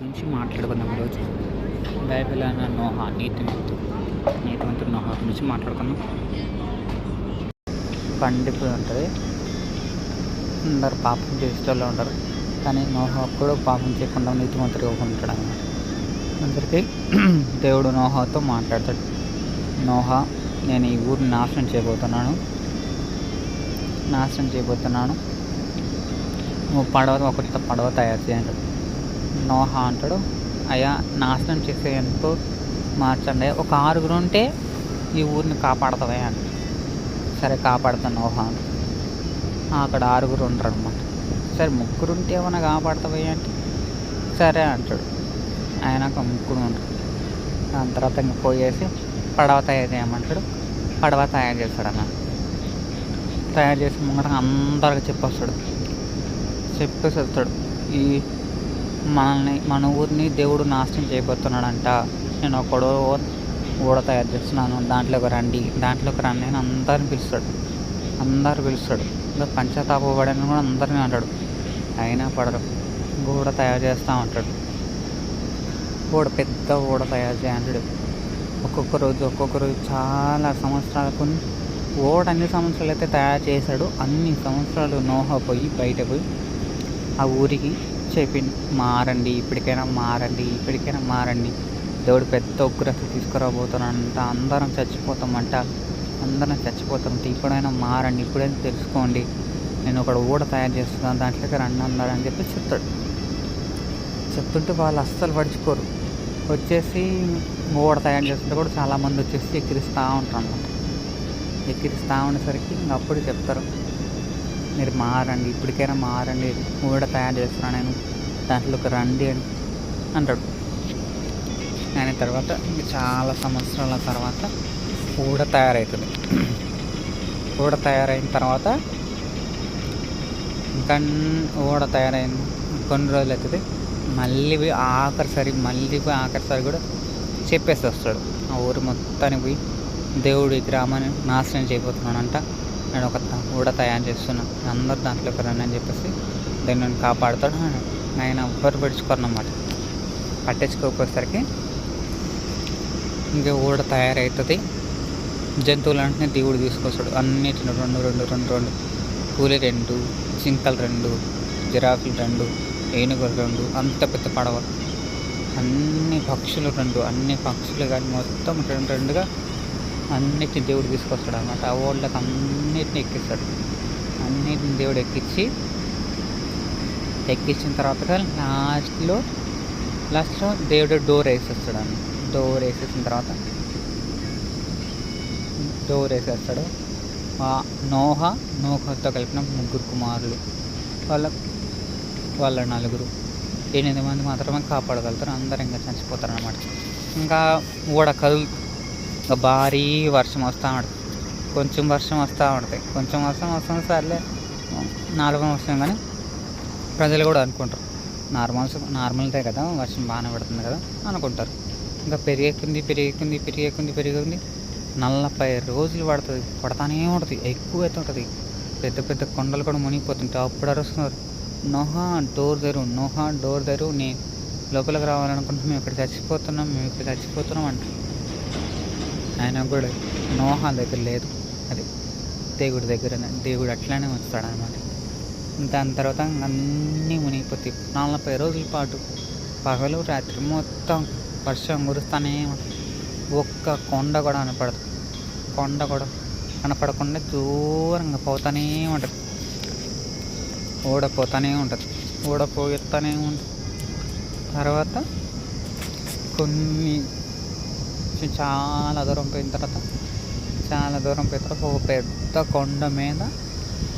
నుంచి మాట్లాడుకుందాం ఈరోజు. బైబిల్ అన్న నోహా నీతిమంతుడు నోహా గురించి మాట్లాడుకుందాం. పండిపోయి ఉంటుంది, అందరు పాపం చేసేటోళ్ళు ఉంటారు, కానీ నోహా కూడా పాపం చేయకుండా నీతిమంతుడిగా ఉంటాడు అన్నమాట. అందరికీ దేవుడు నోహాతో మాట్లాడతాడు. నోహా, నేను ఈ ఊరిని నాశనం చేయబోతున్నాను, నువ్వు ఒక కొత్త పడవ తయారు చేయండి. నోహా అంటాడు, అయ్యా నాశనం చేసేందుకు మార్చండి, ఒక 6 ఉంటే ఈ ఊరిని కాపాడుతావా అని. సరే కాపాడుతాను నోహా. అక్కడ 6 ఉంటారు అనమాట. సరే 3 ఉంటే ఏమైనా కాపాడుతావా అంటే సరే అంటాడు. ఆయనకు 3 ఉంటారు. దాని తర్వాత ఇంక పోయేసి పడవ తయారు చేయమంటాడు. పడవ తయారు చేస్తాడు అన్న. తయారు చేసి ముంగట అందరికి చెప్పేసి వస్తాడు, ఈ మన ఊరిని దేవుడు నాశనం చేయబోతున్నాడంట, నేను ఒకడో ఓడ తయారు చేస్తున్నాను, దాంట్లోకి రండి అని అందరిని పిలుస్తాడు. ఇంకా పంచతాపబడని కూడా అందరినీ అంటాడు. అయినా పడరు. ఓడ తయారు చేస్తూ ఉంటాడు. పెద్ద ఓడ తయారు చేయంటాడు. ఒక్కొక్క రోజు చాలా సంవత్సరాలు, కొన్ని అన్ని సంవత్సరాలు అయితే తయారు చేశాడు. అన్ని సంవత్సరాలు నోహా బయట పోయి ఆ ఊరికి చెప్పింది, మారండి, ఇప్పటికైనా మారండి, దేవుడు పెద్ద ఉగ్రత తీసుకురాబోతున్నాడంట, అందరం చచ్చిపోతాం, ఇప్పుడైనా మారండి, ఇప్పుడైనా తెలుసుకోండి, నేను ఒక ఊడ తయారు చేస్తున్నాను, దాంట్లోకి రండి అన్నారు అని చెప్పి చెప్తుంటే వాళ్ళు అస్సలు పడుచుకోరు. వచ్చేసి ఊడ తయారు చేస్తుంటే కూడా చాలామంది వచ్చేసి ఎక్కిరిస్తూ ఉంటారు అన్నమాట. ఎక్కిరిస్తూ ఉండేసరికి అప్పుడు చెప్తారు, మీరు మారండి, ఇప్పటికైనా మారండి, ఊడ తయారు చేస్తున్నాను నేను, దాంట్లోకి రండి అని అంటాడు. ఆయన తర్వాత చాలా సంవత్సరాల తర్వాత ఊడ తయారవుతుంది. ఊడ తయారైన తర్వాత ఊడ తయారైన కొన్ని రోజులు అవుతుంది. మళ్ళీ పోయి ఆఖరిసారి కూడా చెప్పేసి వస్తాడు. ఆ ఊరు మొత్తానికి పోయి దేవుడు ఈ గ్రామాన్ని నాశనం చేయబోతున్నాడంట, నేను ఒక ఊడ తయారు చేస్తున్నాను, అందరు దాంట్లోకి రండి అని చెప్పేసి దాన్ని కాపాడుతాడు. ఆయన ఎవ్వరు పట్టించుకోరన్నమాట. పట్టించుకోకపోయేసరికి ఇంకా ఊడ తయారవుతుంది. జంతువులంటే దేవుడు తీసుకొస్తాడు. అన్నిటిని రెండు కూలి 2, జింకలు 2, జిరాఫీలు 2, ఏనుగులు 2, అంత పెద్ద పడవ, అన్ని పక్షులు కానీ మొత్తం 2గా అన్నిటిని దేవుడు తీసుకొస్తాడు అన్నమాట. ఆ ఓళ్ళకి అన్నిటిని ఎక్కిస్తాడు. అన్నిటిని దేవుడు ఎక్కించిన తర్వాత లాస్ట్లో దేవుడు డోర్ వేసేస్తాడు అన్న. డోర్ వేసేస్తాడు. నోహతో కలిపిన 3 కుమారులు, వాళ్ళ 4, 8 మంది మాత్రమే కాపాడగలుగుతారు. అందరూ ఇంకా చచ్చిపోతారు అన్నమాట. ఇంకా ఊడ భారీ వర్షం వస్తూ ఉంటుంది. కొంచెం వర్షం వస్తుంది సర్లే, నార్మల్ వర్షం, కానీ ప్రజలు కూడా అనుకుంటారు నార్మల్దే కదా, వర్షం బాగానే పడుతుంది కదా అనుకుంటారు. ఇంకా పెరిగేకుంది 40 రోజులు పడతానే ఉంటుంది. ఎక్కువ అవుతుంటుంది. పెద్ద కొండలు కూడా మునిగిపోతుంటాయి. అప్పుడు అరుస్తున్నారు, నోహా డోర్ తెరు, నేను లోపలికి రావాలనుకుంటున్నాం, మేము ఇక్కడ చచ్చిపోతున్నాం అంట. ఆయన కూడా నోహా దగ్గర లేదు, అది దేవుడి దగ్గరనే. దేవుడు అట్లానే వస్తాడు అనమాట. దాని తర్వాత అన్నీ మునిగిపోతాయి. 40 రోజుల పాటు పగలు రాత్రి మొత్తం వర్షం కురుస్తూనే ఉంటుంది. ఒక్క కొండ కూడా కనపడకుండా దూరంగా పోతూనే ఉంటుంది. పోతూనే ఉంటుంది. తర్వాత చాలా దూరం పోయిన తర్వాత ఒక పెద్ద కొండ మీద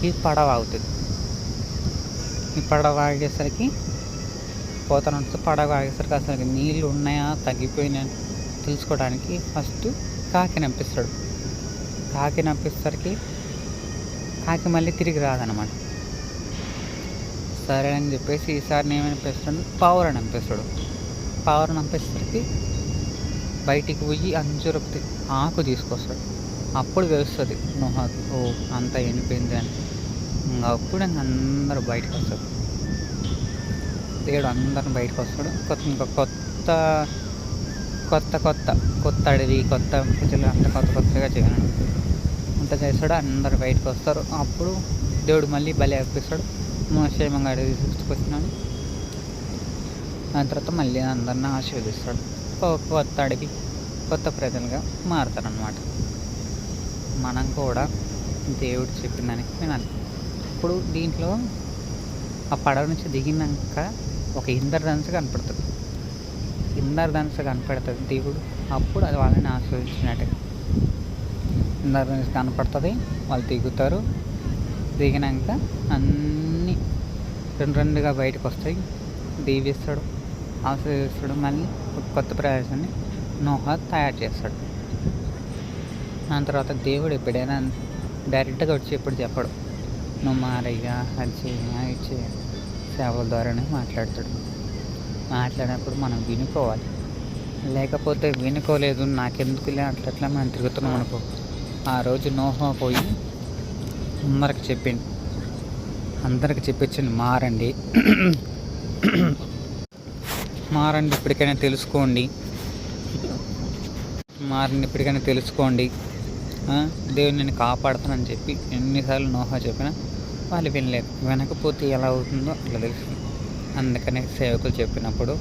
ఈ పడవ ఆగుతుంది. ఈ పడవ ఆగేసరికి అసలు నీళ్ళు ఉన్నాయా తగ్గిపోయినాయా తెలుసుకోవడానికి ఫస్ట్ కాకి నంపిసరికి కాకి మళ్ళీ తిరిగి రాదనమాట. సరే అని చెప్పేసి ఈసారి ఏమనిపిస్తాడు, పావురం నంపేసరికి బయటికి పోయి అంజూరపు ఆకు తీసుకొస్తాడు. అప్పుడు తెలుస్తుంది నోహాకి, అంతా ఎండిపోయింది అని. అప్పుడు అందరూ బయటకు వస్తారు. దేవుడు అందరిని బయటకు వస్తాడు. ఇంకా కొత్త కొత్త కొత్త కొత్త అడవి, కొత్త ప్రజలు అంతా కొత్తగా చేయను అంత చేస్తాడు. అందరు బయటకు వస్తారు. అప్పుడు దేవుడు మళ్ళీ బలి అర్పిస్తాడు. క్షేమంగా అడవి తీసుకొచ్చినాడు. దాని తర్వాత మళ్ళీ అందరిని ఆశీర్వదిస్తాడు. కొత్త అడవి, కొత్త ప్రజలుగా మారుతారనమాట. మనం కూడా దేవుడు చెప్పిందని వినాలి. ఇప్పుడు దీంట్లో ఆ పడవ నుంచి దిగినాక ఒక ఇంద్రధనుస్సు కనపడుతుంది. ఇంద్రధనుస్సు కనపడుతుంది దేవుడు. అప్పుడు అది వాళ్ళని ఆస్వాదించినట్టు ఇంద్రధనుస్సు కనపడుతుంది. వాళ్ళు దిగుతారు. దిగినాక అన్నీ రెండుగా బయటకు వస్తాయి. దీవిస్తాడు, ఆస్వాదిస్తాడు. మళ్ళీ కొత్త ప్రదేశాన్ని నోహా తయారు చేస్తాడు. దాని తర్వాత దేవుడు ఎప్పుడైనా డైరెక్ట్గా వచ్చి ఎప్పుడు చెప్పడు. నువ్వు మారయ్యా, అది చేయ, ఇది చేయ, సేవల ద్వారానే మాట్లాడతాడు. మాట్లాడినప్పుడు మనం వినుకోవాలి. లేకపోతే వినుకోలేదు, నాకెందుకులే అట్లా మనం తిరుగుతున్నాం అనుకో. ఆ రోజు నోహా పోయి అందరికి చెప్పింది, అందరికి చెప్పించండి, మారండి మారండి, ఇప్పటికైనా తెలుసుకోండి, మారండి, ఇప్పటికైనా తెలుసుకోండి, దేవుడు నేను కాపాడుతానని చెప్పి ఎన్నిసార్లు నోహా చెప్పినా వాళ్ళు వినలేదు. వినకపోతే ఎలా అవుతుందో అట్లా తెలుస్తుంది. అందుకనే సేవకులు చెప్పినప్పుడు,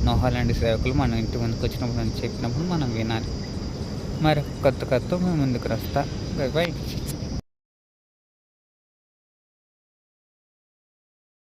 నోహా లాంటి సేవకులు మన ఇంటి ముందుకు వచ్చినప్పుడు చెప్పినప్పుడు మనం వినాలి. మరి కొత్త మేము ముందుకు వస్తా. బై.